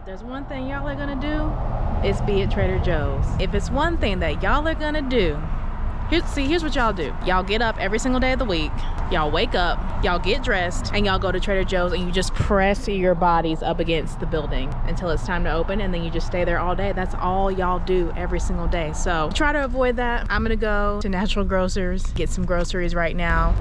there's one thing y'all are gonna do, it's be at Trader Joe's. If it's one thing that y'all are gonna do, here's what y'all do. Y'all get up every single day of the week, y'all wake up, y'all get dressed, and y'all go to Trader Joe's and you just press your bodies up against the building until it's time to open, and then you just stay there all day. That's all y'all do every single day. So try to avoid that. I'm gonna go to Natural Grocers, get some groceries right now.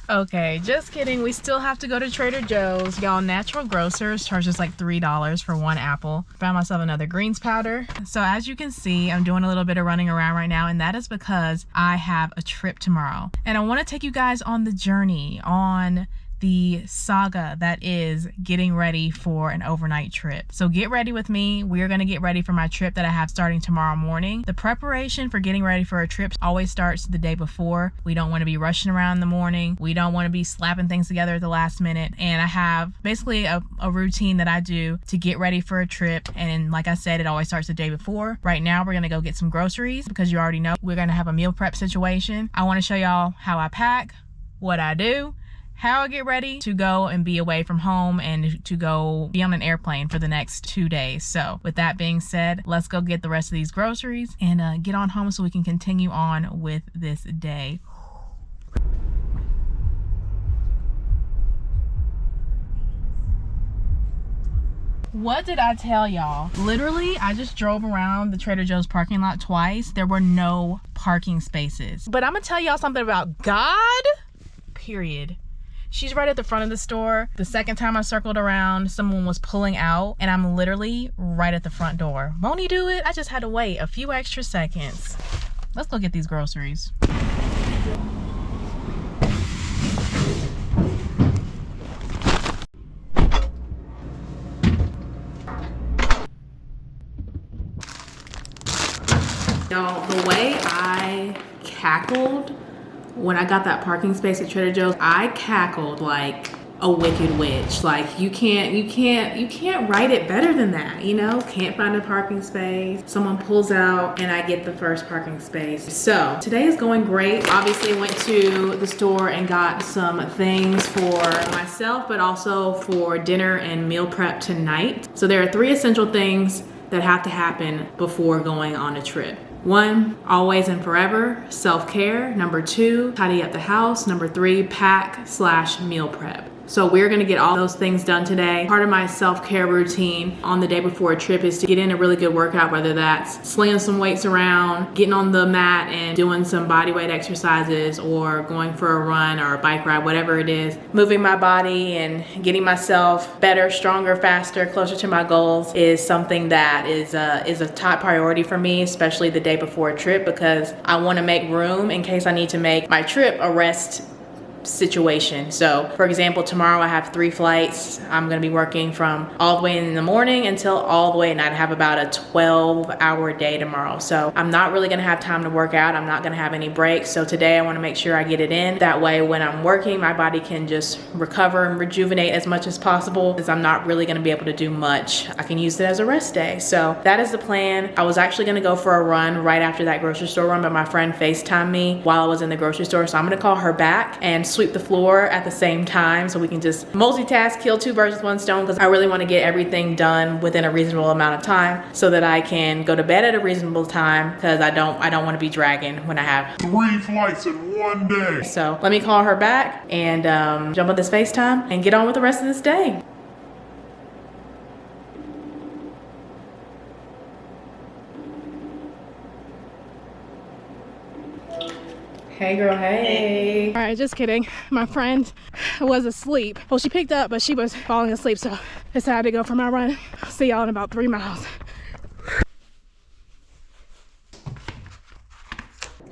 Okay, just kidding. We still have to go to Trader Joe's. Y'all, Natural Grocers charges like $3 for one apple. Found myself another greens powder. So as you can see, I'm doing a little bit of running around right now, and that is because I have a trip tomorrow. And I want to take you guys on the journey, on the saga that is getting ready for an overnight trip. So get ready with me. We're gonna get ready for my trip that I have starting tomorrow morning. The preparation for getting ready for a trip always starts the day before. We don't want to be rushing around in the morning. We don't want to be slapping things together at the last minute. And I have basically a routine that I do to get ready for a trip. And like I said, it always starts the day before. Right now, we're gonna go get some groceries because you already know we're gonna have a meal prep situation. I want to show y'all how I pack, what I do, how I get ready to go and be away from home and to go be on an airplane for the next 2 days. So with that being said, let's go get the rest of these groceries and get on home so we can continue on with this day. What did I tell y'all? Literally, I just drove around the Trader Joe's parking lot twice. There were no parking spaces. But I'm gonna tell y'all something about God, period. She's right at the front of the store. The second time I circled around, someone was pulling out, and I'm literally right at the front door. Won't he do it? I just had to wait a few extra seconds. Let's go get these groceries. Y'all, the way I cackled when I got that parking space at Trader Joe's, I cackled like a wicked witch. Like you can't write it better than that, you know? Can't find a parking space. Someone pulls out and I get the first parking space. So today is going great. Obviously went to the store and got some things for myself, but also for dinner and meal prep tonight. So there are 3 essential things that have to happen before going on a trip. 1, always and forever, self-care. Number 2, tidy up the house. Number 3, pack/meal prep. So we're gonna get all those things done today. Part of my self-care routine on the day before a trip is to get in a really good workout, whether that's slinging some weights around, getting on the mat and doing some body weight exercises, or going for a run or a bike ride, whatever it is. Moving my body and getting myself better, stronger, faster, closer to my goals is something that is a top priority for me, especially the day before a trip, because I wanna make room in case I need to make my trip a rest situation. So for example, tomorrow I have 3 flights. I'm gonna be working from all the way in the morning until all the way at night. I have about a 12-hour day tomorrow. So I'm not really gonna have time to work out. I'm not gonna have any breaks. So today I wanna make sure I get it in. That way when I'm working, my body can just recover and rejuvenate as much as possible, because I'm not really gonna be able to do much. I can use it as a rest day. So that is the plan. I was actually gonna go for a run right after that grocery store run, but my friend FaceTimed me while I was in the grocery store. So I'm gonna call her back and sweep the floor at the same time so we can just multitask, kill 2 birds with 1 stone, because I really want to get everything done within a reasonable amount of time so that I can go to bed at a reasonable time, because I don't want to be dragging when I have 3 flights in 1 day. So let me call her back and jump on this FaceTime and get on with the rest of this day. Hey girl, hey. All right, just kidding. My friend was asleep. Well, she picked up, but she was falling asleep, so I decided to go for my run. See y'all in about 3 miles.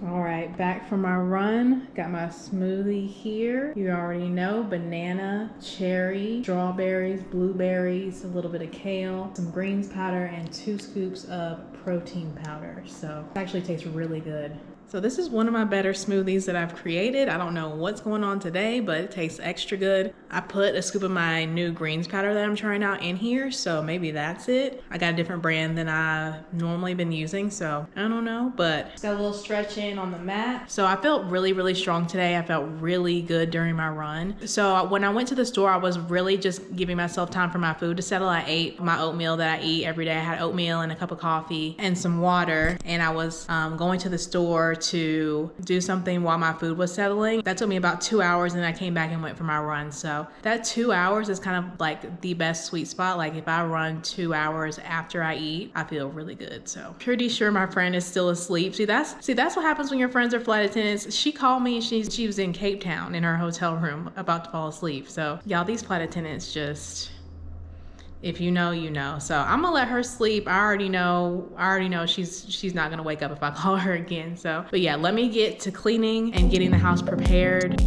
All right, back from my run. Got my smoothie here. You already know, banana, cherry, strawberries, blueberries, a little bit of kale, some greens powder, and 2 scoops of protein powder. So it actually tastes really good. So this is one of my better smoothies that I've created. I don't know what's going on today, but it tastes extra good. I put a scoop of my new greens powder that I'm trying out in here, so maybe that's it. I got a different brand than I've normally been using, so I don't know, but just got a little stretch in on the mat. So I felt really, really strong today. I felt really good during my run. So when I went to the store, I was really just giving myself time for my food to settle. I ate my oatmeal that I eat every day. I had oatmeal and a cup of coffee and some water, and I was going to the store to do something while my food was settling. That took me about 2 hours, and I came back and went for my run. So that 2 hours is kind of like the best sweet spot. Like if I run 2 hours after I eat, I feel really good. So pretty sure my friend is still asleep. See, that's what happens when your friends are flight attendants. She called me, she was in Cape Town in her hotel room about to fall asleep. So y'all, these flight attendants just, if you know, you know. So I'm gonna let her sleep. I already know she's not gonna wake up if I call her again. So, but yeah, let me get to cleaning and getting the house prepared.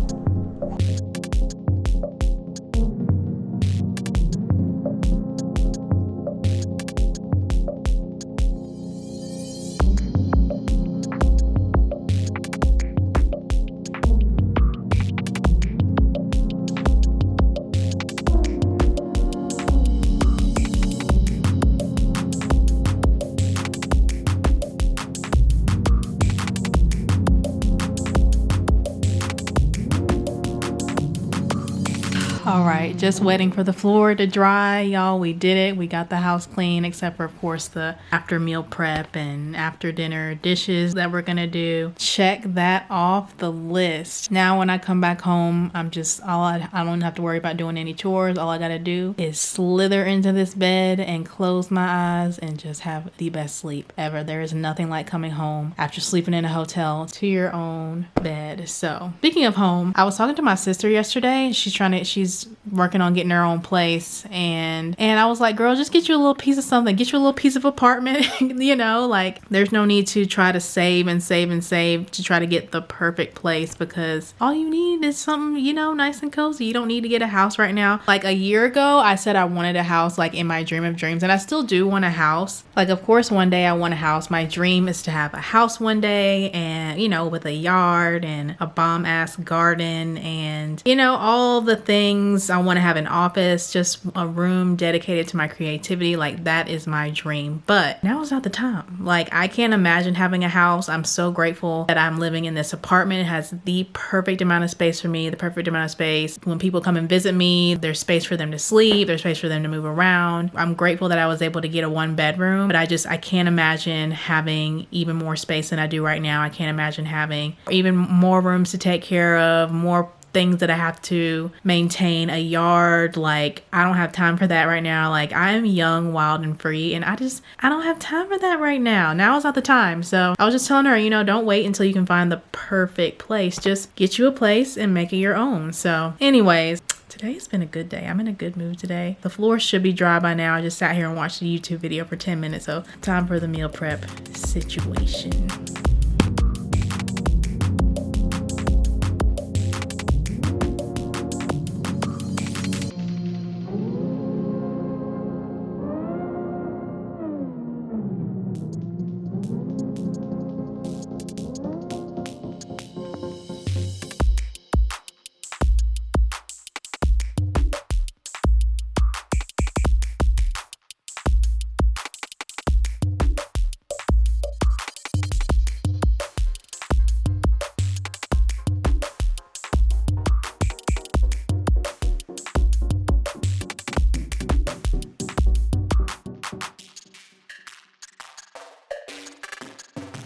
All right, just waiting for the floor to dry, y'all. We did it. We got the house clean, except for, of course, the after meal prep and after dinner dishes that we're gonna do. Check that off the list. Now, when I come back home, I don't have to worry about doing any chores. All I gotta do is slither into this bed and close my eyes and just have the best sleep ever. There is nothing like coming home after sleeping in a hotel to your own bed. So, speaking of home, I was talking to my sister yesterday. She's working on getting her own place, and I was like, girl, just get you a little piece of something, get you a little piece of apartment. You know, like there's no need to try to save to try to get the perfect place, because all you need is something, you know, nice and cozy. You don't need to get a house right now. Like a year ago, I said I wanted a house, like in my dream of dreams, and I still do want a house. Like, of course, one day I want a house. My dream is to have a house one day, and, you know, with a yard and a bomb ass garden and, you know, all the things. I want to have an office, just a room dedicated to my creativity. Like, that is my dream. But now is not the time. Like, I can't imagine having a house. I'm so grateful that I'm living in this apartment. It has the perfect amount of space for me, the perfect amount of space. When people come and visit me, there's space for them to sleep, there's space for them to move around. I'm grateful that I was able to get a 1-bedroom, but I can't imagine having even more space than I do right now. I can't imagine having even more rooms to take care of, more things that I have to maintain, a yard. Like, I don't have time for that right now. Like, I am young, wild, and free, and I don't have time for that right now. Now is not the time. So I was just telling her, you know, don't wait until you can find the perfect place. Just get you a place and make it your own. So anyways, today's been a good day. I'm in a good mood today. The floor should be dry by now. I just sat here and watched a YouTube video for 10 minutes. So time for the meal prep situation.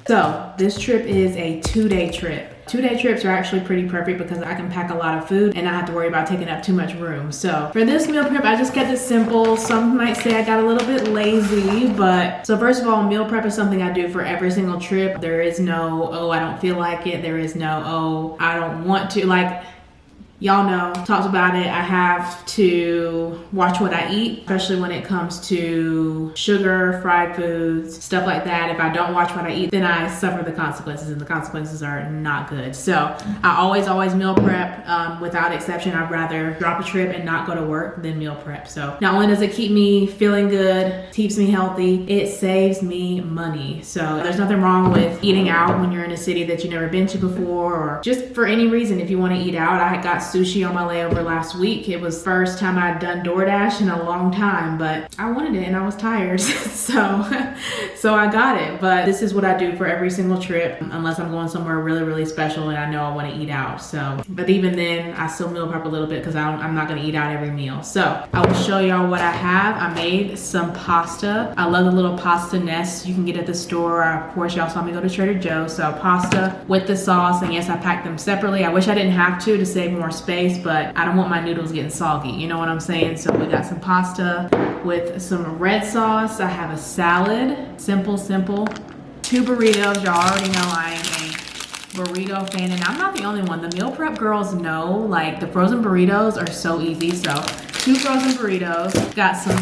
So this trip is a 2-day trip. 2-day trips are actually pretty perfect because I can pack a lot of food and not have to worry about taking up too much room. So for this meal prep, I just kept it simple. Some might say I got a little bit lazy, but so first of all, meal prep is something I do for every single trip. There is no, oh, I don't feel like it. There is no, oh, I don't want to. Like, Y'all know, talked about it. I have to watch what I eat, especially when it comes to sugar, fried foods, stuff like that. If I don't watch what I eat, then I suffer the consequences, and the consequences are not good. So I always meal prep. Without exception, I'd rather drop a trip and not go to work than meal prep. So not only does it keep me feeling good, keeps me healthy, it saves me money. So there's nothing wrong with eating out when you're in a city that you've never been to before, or just for any reason. If you want to eat out, I got sushi on my layover last week. It was first time I'd done DoorDash in a long time, but I wanted it and I was tired. so I got it. But this is what I do for every single trip, unless I'm going somewhere really special and I know I want to eat out. So, but even then I still meal prep a little bit because I'm not going to eat out every meal. So I will show y'all what I have. I made some pasta. I love the little pasta nests you can get at the store. Of course, y'all saw me go to Trader Joe's. So pasta with the sauce, and yes, I packed them separately. I wish I didn't have to save more space, but I don't want my noodles getting soggy. You know what I'm saying? So we got some pasta with some red sauce. I have a salad, simple. 2 burritos. Y'all already know I am a burrito fan, and I'm not the only one. The meal prep girls know, like, the frozen burritos are so easy. So 2 frozen burritos, got some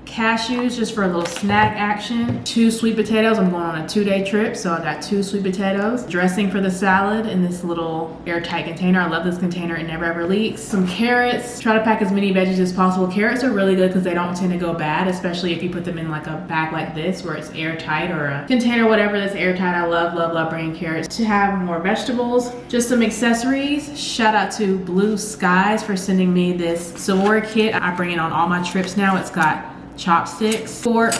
cashews just for a little snack action, 2 sweet potatoes. I'm going on a 2-day trip, so I got 2 sweet potatoes, dressing for the salad in this little airtight container. I love this container, it never ever leaks. Some carrots. Try to pack as many veggies as possible. Carrots are really good because they don't tend to go bad, especially if you put them in like a bag like this where it's airtight, or a container, whatever that's airtight. I love bringing carrots. To have more vegetables, just some accessories. Shout out to Blue Skies for sending me this Sawara kit. I bring it on all my trips now. It's got chopsticks, fork,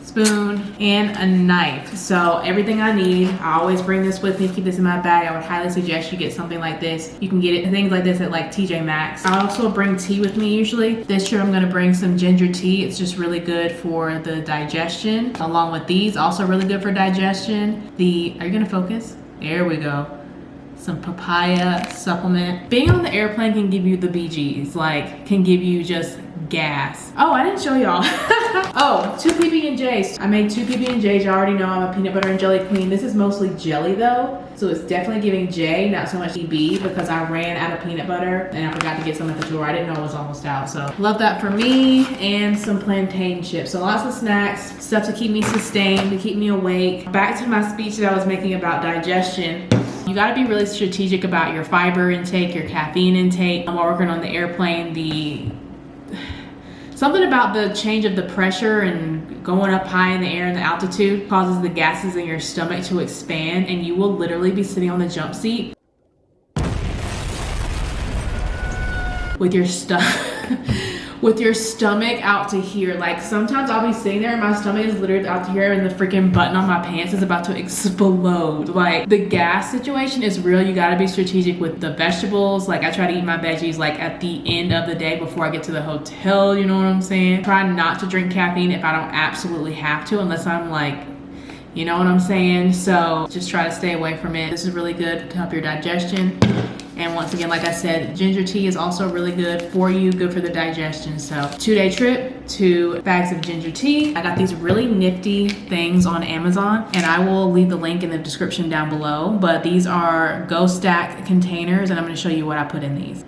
spoon, and a knife. So everything I need. I always bring this with me, keep this in my bag. I would highly suggest you get something like this. You can get it, things like this, at like TJ Maxx. I also bring tea with me usually. This year I'm gonna bring some ginger tea. It's just really good for the digestion. Along with these, also really good for digestion. Are you gonna focus? There we go. Some papaya supplement. Being on the airplane can give you the BGs, like can give you just gas. Oh, I didn't show y'all. Oh, 2 PB&Js. I made 2 PB&Js. You already know I'm a peanut butter and jelly queen. This is mostly jelly though, so it's definitely giving J, not so much EB, because I ran out of peanut butter and I forgot to get some at the store. I didn't know it was almost out, so love that for me. And some plantain chips. So lots of snacks, stuff to keep me sustained, to keep me awake. Back to my speech that I was making about digestion. You gotta be really strategic about your fiber intake, your caffeine intake. While working on the airplane, something about the change of the pressure and going up high in the air and the altitude causes the gases in your stomach to expand, and you will literally be sitting on the jump seat with your stomach out to here. Like sometimes I'll be sitting there and my stomach is literally out to here and the freaking button on my pants is about to explode. Like the gas situation is real. You gotta be strategic with the vegetables. Like I try to eat my veggies like at the end of the day before I get to the hotel, you know what I'm saying? Try not to drink caffeine if I don't absolutely have to, unless I'm like, you know what I'm saying? So just try to stay away from it. This is really good to help your digestion. And once again, like I said, ginger tea is also really good for you, good for the digestion. So 2-day trip, 2 bags of ginger tea. I got these really nifty things on Amazon, and I will leave the link in the description down below. But these are Go Stack containers, and I'm gonna show you what I put in these.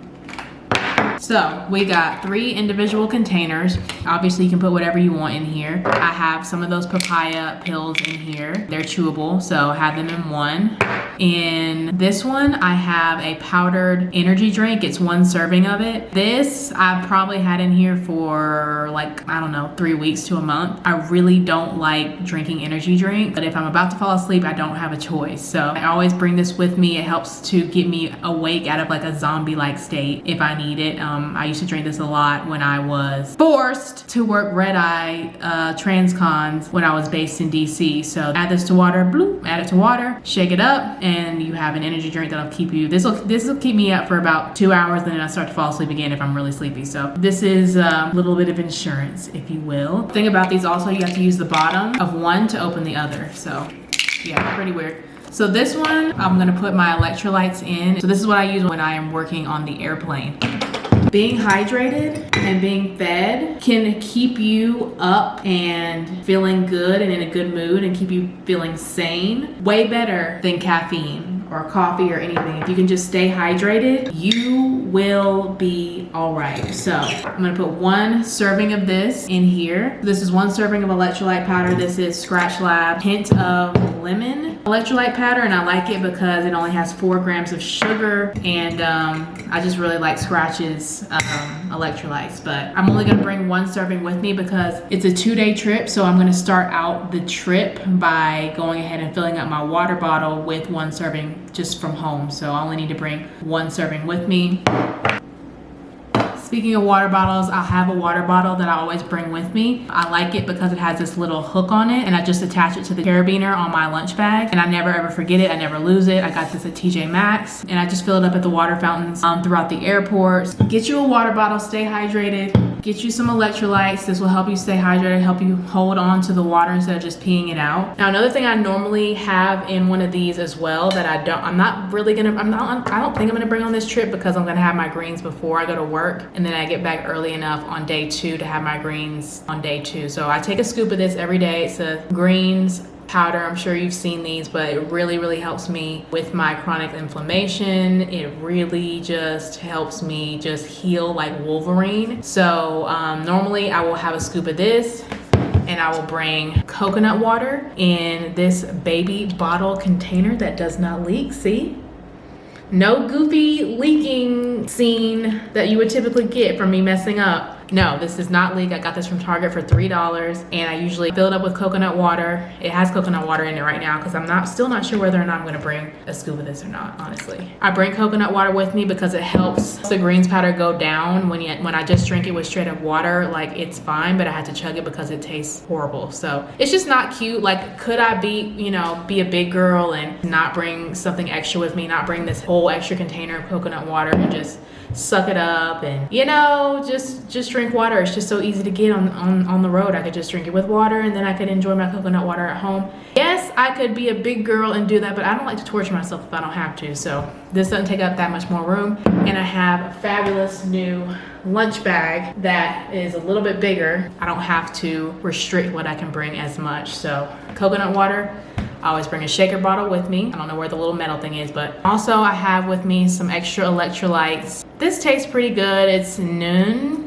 So we got 3 individual containers. Obviously you can put whatever you want in here. I have some of those papaya pills in here. They're chewable, so have them in one. In this one, I have a powdered energy drink. It's 1 serving of it. This I've probably had in here for like, I don't know, 3 weeks to a month. I really don't like drinking energy drink, but if I'm about to fall asleep, I don't have a choice. So I always bring this with me. It helps to get me awake out of like a zombie-like state if I need it. I used to drink this a lot when I was forced to work red-eye transcons when I was based in DC. So add this to water, bloop, add it to water, shake it up, and you have an energy drink that'll keep you, this will keep me up for about 2 hours, and then I start to fall asleep again if I'm really sleepy. So this is a little bit of insurance, if you will. The thing about these also, you have to use the bottom of one to open the other. So yeah, pretty weird. So this one, I'm gonna put my electrolytes in. So this is what I use when I am working on the airplane. Being hydrated and being fed can keep you up and feeling good and in a good mood and keep you feeling sane way better than caffeine or coffee or anything. If you can just stay hydrated, you will be all right. So I'm gonna put 1 serving of this in here. This is 1 serving of electrolyte powder. This is Scratch Lab hint of lemon electrolyte powder, and I like it because it only has 4 grams of sugar, and I just really like Scratch's electrolytes. But I'm only gonna bring 1 serving with me because it's a 2-day trip, so I'm gonna start out the trip by going ahead and filling up my water bottle with 1 serving just from home. So I only need to bring 1 serving with me. Speaking of water bottles, I'll have a water bottle that I always bring with me. I like it because it has this little hook on it, and I just attach it to the carabiner on my lunch bag, and I never ever forget it. I never lose it. I got this at TJ Maxx, and I just fill it up at the water fountains throughout the airports. Get you a water bottle, stay hydrated. Get you some electrolytes. This will help you stay hydrated, help you hold on to the water instead of just peeing it out. Now, another thing I normally have in one of these as well that I don't think I'm gonna bring on this trip because I'm gonna have my greens before I go to work, and then I get back early enough on day 2 to have my greens on day 2. So I take a scoop of this every day. It's a greens powder. I'm sure you've seen these, but it really, really helps me with my chronic inflammation. It really just helps me just heal like Wolverine. So normally I will have a scoop of this, and I will bring coconut water in this baby bottle container that does not leak. See? No goofy leaking scene that you would typically get from me messing up. No, this does not leak. I got this from Target for $3, and I usually fill it up with coconut water. It has coconut water in it right now because I'm still not sure whether or not I'm gonna bring a scoop of this or not, honestly. I bring coconut water with me because it helps the greens powder go down. When I just drink it with straight up water, like it's fine, but I had to chug it because it tastes horrible. So it's just not cute. Like, could I be a big girl and not bring something extra with me, not bring this whole extra container of coconut water and just suck it up and just drink water? It's just so easy to get on the road. I could just drink it with water, and then I could enjoy my coconut water at home. Yes, I could be a big girl and do that, but I don't like to torture myself if I don't have to. So this doesn't take up that much more room, and I have a fabulous new lunch bag that is a little bit bigger. I don't have to restrict what I can bring as much. So coconut water. I always bring a shaker bottle with me. I don't know where the little metal thing is, but also I have with me some extra electrolytes. This tastes pretty good. It's noon.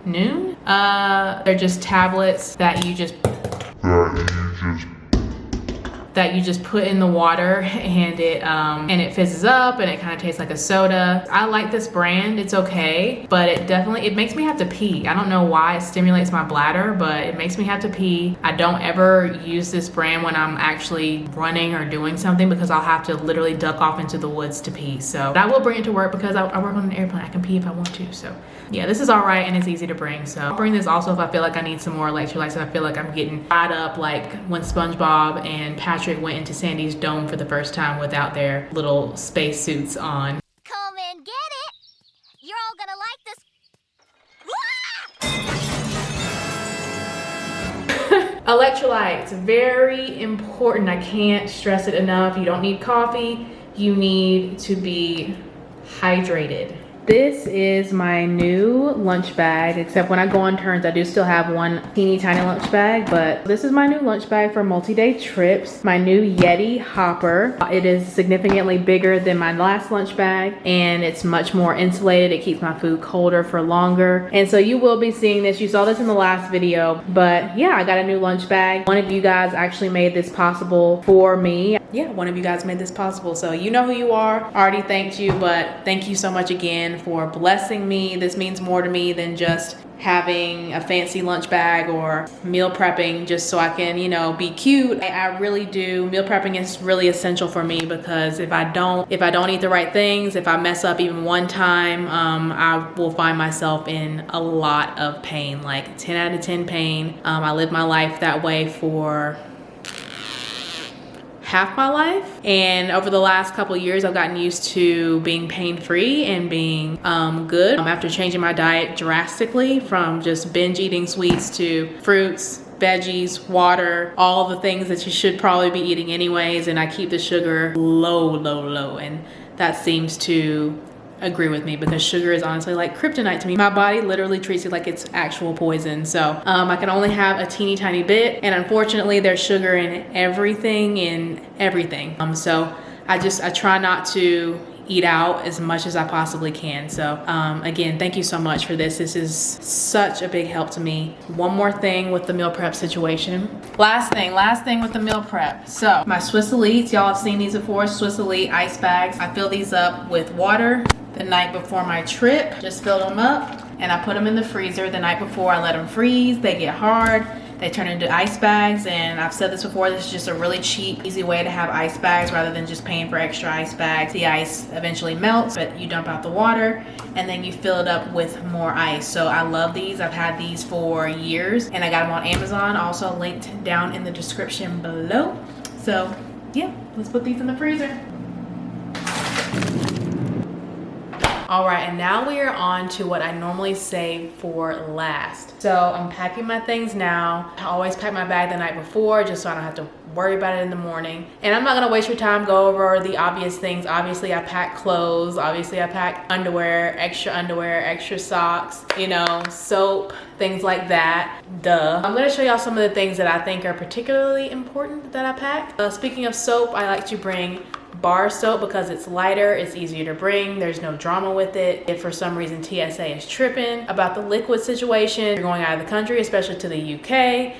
They're just tablets that you just put in the water, and it fizzes up, and it kind of tastes like a soda. I like this brand. It's okay, but it makes me have to pee. I don't know why. It stimulates my bladder, but it makes me have to pee. I don't ever use this brand when I'm actually running or doing something because I'll have to literally duck off into the woods to pee. So I will bring it to work because I work on an airplane. I can pee if I want to. So yeah, this is all right, and it's easy to bring. So I'll bring this also if I feel like I need some more electrolytes, and I feel like I'm getting fired up like when SpongeBob and Patrick went into Sandy's dome for the first time without their little space suits on. Come and get it! You're all gonna like this. Electrolytes, very important. I can't stress it enough. You don't need coffee. You need to be hydrated. This is my new lunch bag, except when I go on turns, I do still have one teeny tiny lunch bag, but this is my new lunch bag for multi-day trips. My new Yeti hopper. It is significantly bigger than my last lunch bag, and it's much more insulated. It keeps my food colder for longer. And so you will be seeing this. You saw this in the last video, but yeah, I got a new lunch bag. One of you guys actually made this possible for me. Yeah, one of you guys made this possible. So you know who you are. I already thanked you, but thank you so much again for blessing me. This means more to me than just having a fancy lunch bag or meal prepping just so I can, be cute. I really do. Meal prepping is really essential for me because if I don't eat the right things, if I mess up even one time, I will find myself in a lot of pain, like 10 out of 10 pain. I lived my life that way for half my life, and over the last couple of years I've gotten used to being pain-free and being good after changing my diet drastically from just binge eating sweets to fruits, veggies, water, all the things that you should probably be eating anyways, and I keep the sugar low, and that seems to agree with me because sugar is honestly like kryptonite to me. My body literally treats it like it's actual poison. So I can only have a teeny tiny bit, and unfortunately there's sugar in everything. So I try not to eat out as much as I possibly can. So again, thank you so much for this. This is such a big help to me. One more thing with the meal prep situation. Last thing with the meal prep. So my Swiss Elites, y'all have seen these before, Swiss Elite ice bags. I fill these up with water the night before my trip. Just fill them up and I put them in the freezer the night before. I let them freeze, they get hard. They turn into ice bags, and I've said this before, this is just a really cheap, easy way to have ice bags rather than just paying for extra ice bags. The ice eventually melts, but you dump out the water and then you fill it up with more ice. So I love these. I've had these for years and I got them on Amazon, also linked down in the description below. So yeah, let's put these in the freezer. All right, and now we are on to what I normally save for last. So I'm packing my things now. I always pack my bag the night before just so I don't have to worry about it in the morning. And I'm not gonna waste your time, go over the obvious things. Obviously I pack clothes, obviously I pack underwear, extra socks, you know, soap, things like that, duh. I'm gonna show y'all some of the things that I think are particularly important that I pack. Speaking of soap, I like to bring bar soap because it's lighter, it's easier to bring, there's no drama with it. If for some reason TSA is tripping about the liquid situation, you're going out of the country, especially to the UK,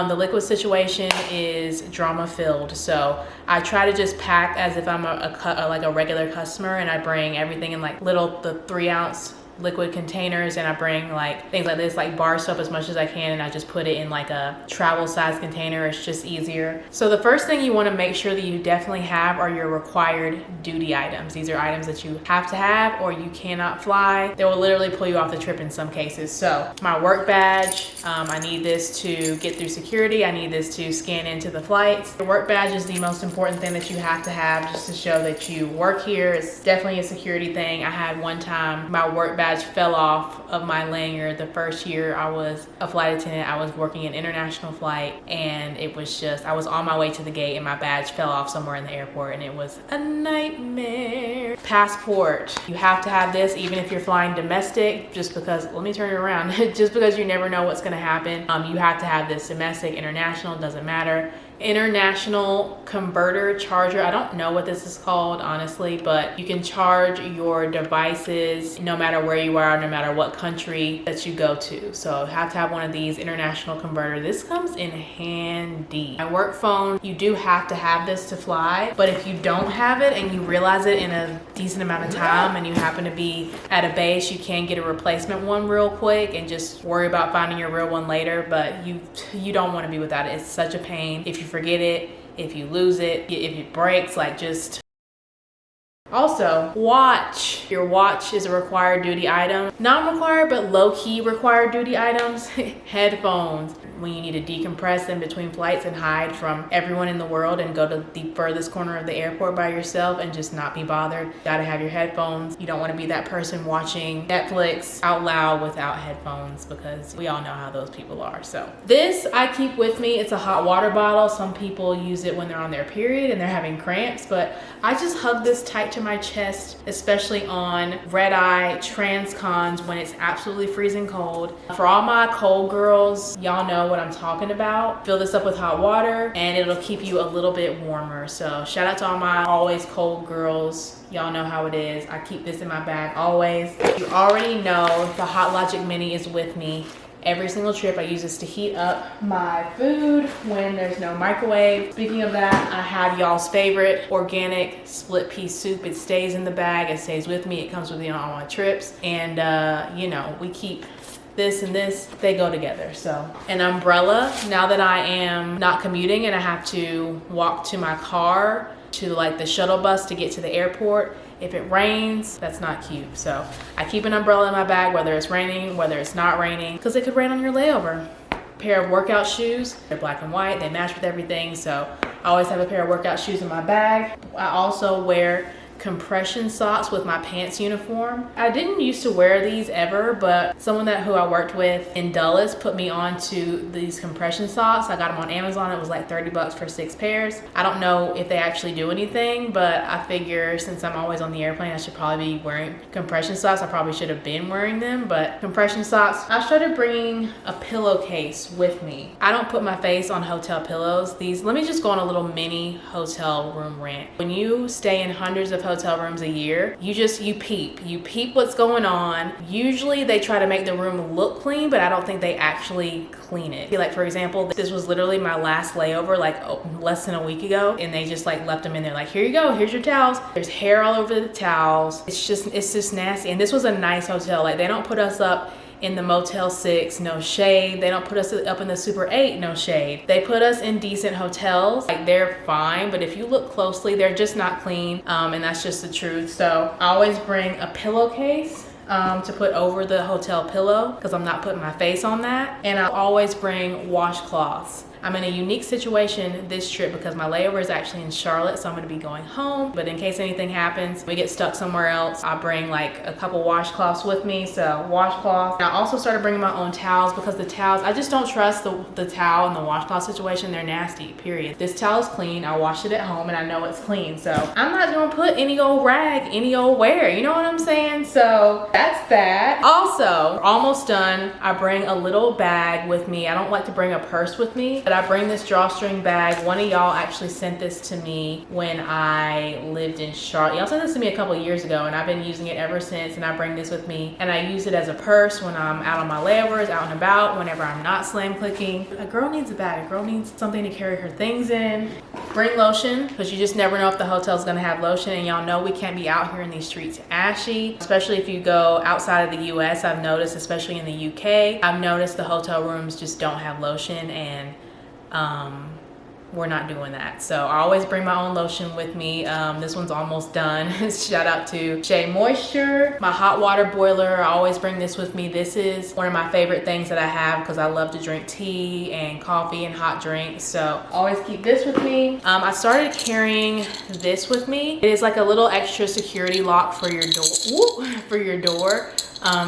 the liquid situation is drama filled. So I try to just pack as if I'm like a regular customer, and I bring everything in like the 3-ounce liquid containers, and I bring like things like this, like bar soap, as much as I can, and I just put it in like a travel size container. It's just easier. So the first thing you want to make sure that you definitely have are your required duty items. These are items that you have to have or you cannot fly. They will literally pull you off the trip in some cases. So my work badge, I need this to get through security. I need this to scan into the flights. The work badge is the most important thing that you have to have just to show that you work here. It's definitely a security thing. I had one time my work badge fell off of my lanyard the first year I was a flight attendant. I was working an international flight, and it was just, I was on my way to the gate and my badge fell off somewhere in the airport, and it was a nightmare. Passport, you have to have this even if you're flying domestic, just because, let me turn it around, just because you never know what's gonna happen. You have to have this. Domestic, international, doesn't matter. International converter charger, I don't know what this is called honestly, but you can charge your devices no matter where you are, no matter what country that you go to. So have to have one of these, international converter. This comes in handy. My work phone, you do have to have this to fly, but if you don't have it and you realize it in a decent amount of time and you happen to be at a base, you can get a replacement one real quick and just worry about finding your real one later, but you don't want to be without it. It's such a pain if you forget it, if you lose it, if it breaks, like just. Also, watch. Your watch is a required duty item. Not required, but low-key required duty items. Headphones. When you need to decompress in between flights and hide from everyone in the world and go to the furthest corner of the airport by yourself and just not be bothered, you gotta have your headphones. You don't want to be that person watching Netflix out loud without headphones, because we all know how those people are. So this I keep with me. It's a hot water bottle. Some people use it when they're on their period and they're having cramps, but I just hug this tight to my chest, especially on red-eye transcons when it's absolutely freezing cold. For all my cold girls, y'all know what I'm talking about. Fill this up with hot water and it'll keep you a little bit warmer. So shout out to all my always cold girls. Y'all know how it is. I keep this in my bag always. You already know the Hot Logic Mini is with me every single trip. I use this to heat up my food when there's no microwave. Speaking of that, I have y'all's favorite organic split pea soup. It stays in the bag, it stays with me, it comes with me on all my trips, and you know, we keep this and this, they go together. So an umbrella, now that I am not commuting and I have to walk to my car, to like the shuttle bus to get to the airport, if it rains, that's not cute. So I keep an umbrella in my bag, whether it's raining, whether it's not raining, because it could rain on your layover. Pair of workout shoes, they're black and white, they match with everything, so I always have a pair of workout shoes in my bag. I also wear compression socks with my pants uniform. I didn't used to wear these ever, but someone who I worked with in Dulles put me onto these compression socks. I got them on Amazon. It was like 30 bucks for 6 pairs. I don't know if they actually do anything, but I figure since I'm always on the airplane, I should probably be wearing compression socks. I probably should have been wearing them, but compression socks. I started bringing a pillowcase with me. I don't put my face on hotel pillows. Let me just go on a little mini hotel room rant. When you stay in hundreds of hotel rooms a year, you peep what's going on. Usually they try to make the room look clean, but I don't think they actually clean it. Like, for example, this was literally my last layover, like less than a week ago, and they just like left them in there like, here you go, here's your towels. There's hair all over the towels. It's just nasty. And this was a nice hotel. Like, they don't put us up in the Motel 6, no shade. They don't put us up in the Super 8, no shade. They put us in decent hotels. Like, they're fine, but if you look closely, they're just not clean, and that's just the truth. So I always bring a pillowcase to put over the hotel pillow because I'm not putting my face on that. And I'll always bring washcloths. I'm in a unique situation this trip because my layover is actually in Charlotte, so I'm gonna be going home. But in case anything happens, we get stuck somewhere else, I'll bring like a couple washcloths with me, so washcloths. And I also started bringing my own towels because the towels, I just don't trust the towel and the washcloth situation. They're nasty, period. This towel is clean. I washed it at home and I know it's clean. So I'm not gonna put any old rag, any old wear, you know what I'm saying? So that's that. Also, almost done, I bring a little bag with me. I don't like to bring a purse with me, but I bring this drawstring bag. One of y'all actually sent this to me when I lived in Charlotte. Y'all sent this to me a couple years ago and I've been using it ever since, and I bring this with me and I use it as a purse when I'm out on my layovers, out and about, whenever I'm not slam clicking. A girl needs a bag. A girl needs something to carry her things in. Bring lotion, because you just never know if the hotel's gonna have lotion, and y'all know we can't be out here in these streets ashy, especially if you go outside of the US. I've noticed, especially in the UK, I've noticed the hotel rooms just don't have lotion, and we're not doing that. So I always bring my own lotion with me. This one's almost done. Shout out to Shea Moisture. My hot water boiler, I always bring this with me. This is one of my favorite things that I have because I love to drink tea and coffee and hot drinks. So I always keep this with me. I started carrying this with me. It is like a little extra security lock for your door.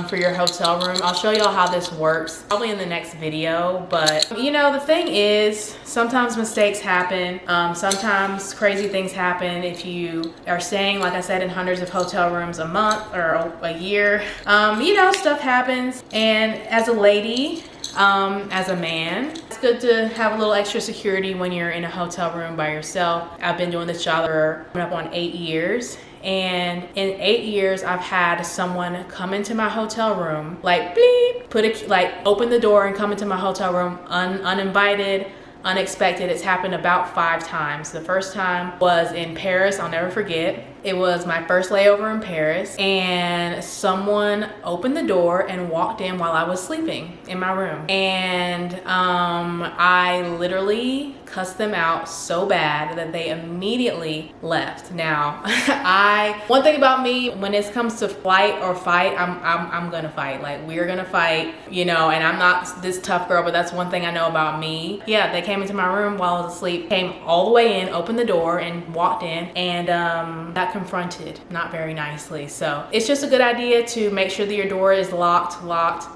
For your hotel room. I'll show y'all how this works probably in the next video, but you know, the thing is, sometimes mistakes happen. Sometimes crazy things happen if you are staying, like I said, in hundreds of hotel rooms a month or a year. You know, stuff happens, and as a lady, as a man, it's good to have a little extra security when you're in a hotel room by yourself. I've been doing this job for coming up on 8 years. And in 8 years, I've had someone come into my hotel room, like bleep, open the door and come into my hotel room uninvited, unexpected. It's happened about 5 times. The first time was in Paris. I'll never forget. It was my first layover in Paris, and someone opened the door and walked in while I was sleeping in my room. And I literally cussed them out so bad that they immediately left. Now, one thing about me, when it comes to flight or fight, I'm gonna fight. Like, we're gonna fight, you know, and I'm not this tough girl, but that's one thing I know about me. Yeah, they came into my room while I was asleep, came all the way in, opened the door and walked in, and got confronted, not very nicely. So it's just a good idea to make sure that your door is locked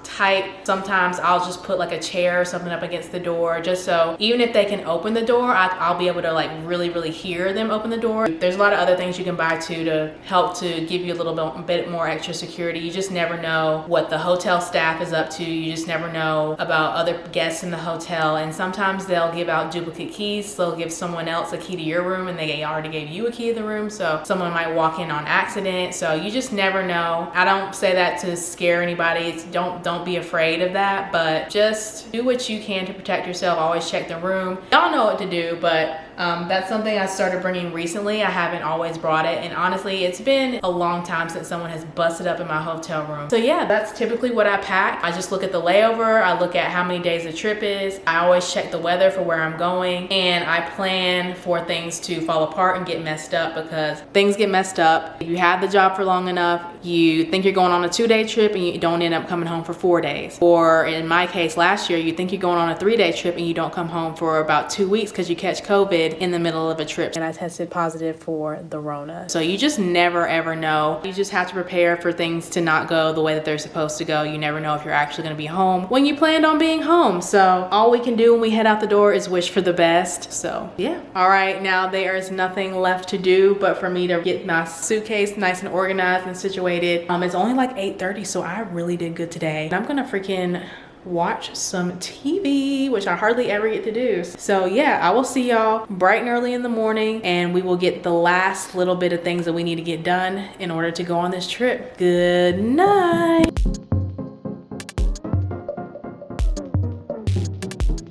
tight. Sometimes I'll just put like a chair or something up against the door, just so even if they can open the door, I'll be able to like really hear them open the door. There's a lot of other things you can buy too to help to give you a little bit more extra security. You just never know what the hotel staff is up to. You just never know about other guests in the hotel, and sometimes they'll give out duplicate keys. They'll give someone else a key to your room and they already gave you a key to the room, so someone might walk in on accident. So you just never know. I don't say that to scare anybody. Don't be afraid of that, but just do what you can to protect yourself. Always check the room. Y'all know what to do, but that's something I started bringing recently. I haven't always brought it, and honestly, it's been a long time since someone has busted up in my hotel room. So yeah, that's typically what I pack. I just look at the layover, I look at how many days the trip is, I always check the weather for where I'm going, and I plan for things to fall apart and get messed up, because things get messed up. If you have the job for long enough, you think you're going on a 2-day trip and you don't end up coming home for 4 days. Or in my case last year, you think you're going on a 3-day trip and you don't come home for about 2 weeks because you catch COVID did in the middle of a trip, and I tested positive for the Rona. So you just never ever know. You just have to prepare for things to not go the way that they're supposed to go. You never know if you're actually gonna be home when you planned on being home. So all we can do when we head out the door is wish for the best. So yeah. All right, now there is nothing left to do but for me to get my suitcase nice and organized and situated. It's only like 8:30, so I really did good today. I'm gonna freaking watch some TV, which I hardly ever get to do. So yeah, I will see y'all bright and early in the morning, and we will get the last little bit of things that we need to get done in order to go on this trip. Good night.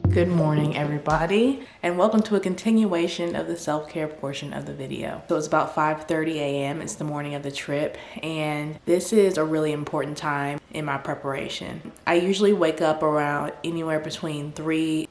Good morning, everybody, and welcome to a continuation of the self-care portion of the video. So it's about 5:30 a.m. It's the morning of the trip, and this is a really important time in my preparation. I usually wake up around anywhere between 2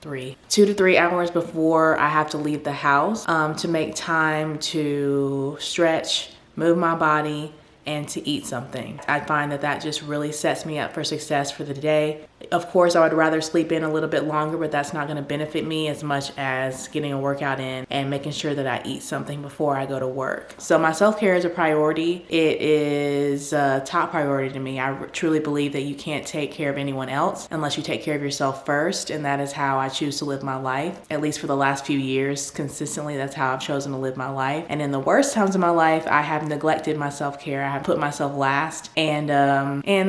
to 3 hours before I have to leave the house to make time to stretch, move my body, and to eat something. I find that that just really sets me up for success for the day. Of course, I would rather sleep in a little bit longer, but that's not gonna benefit me as much as getting a workout in and making sure that I eat something before I go to work. So my self-care is a priority. It is a top priority to me. I truly believe that you can't take care of anyone else unless you take care of yourself first, and that is how I choose to live my life. At least for the last few years, consistently, that's how I've chosen to live my life. And in the worst times of my life, I have neglected my self-care. I have put myself last, and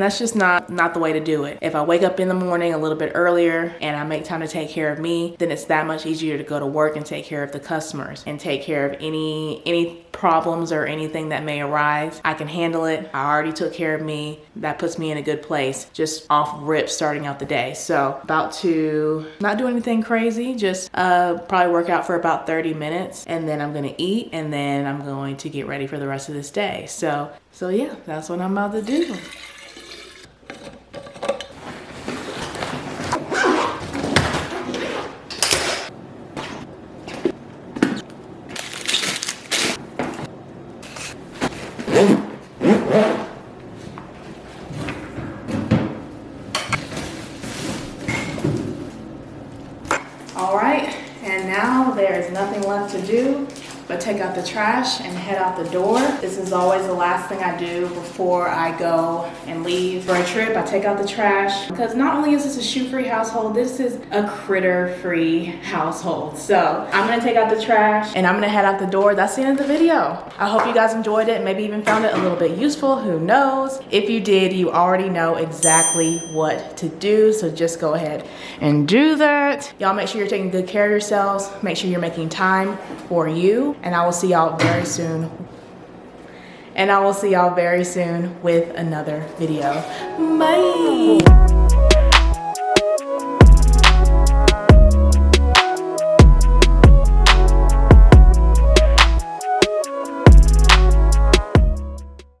that's just not the way to do it. If I wake up in the morning a little bit earlier and I make time to take care of me, then it's that much easier to go to work and take care of the customers and take care of any problems or anything that may arise. I can handle it. I already took care of me. That puts me in a good place, just off rip starting out the day. So about to not do anything crazy, just probably work out for about 30 minutes, and then I'm gonna eat, and then I'm going to get ready for the rest of this day. So yeah, that's what I'm about to do. All right, and now there is nothing left to do but take out the trash and head out the door. This is always the last thing I do before I go and leave for a trip. I take out the trash because not only is this a shoe-free household, this is a critter-free household. So I'm gonna take out the trash and I'm gonna head out the door. That's the end of the video. I hope you guys enjoyed it, maybe even found it a little bit useful, who knows? If you did, you already know exactly what to do, so just go ahead and do that. Y'all make sure you're taking good care of yourselves. Make sure you're making time for you. And I will see y'all very soon. with another video. Bye.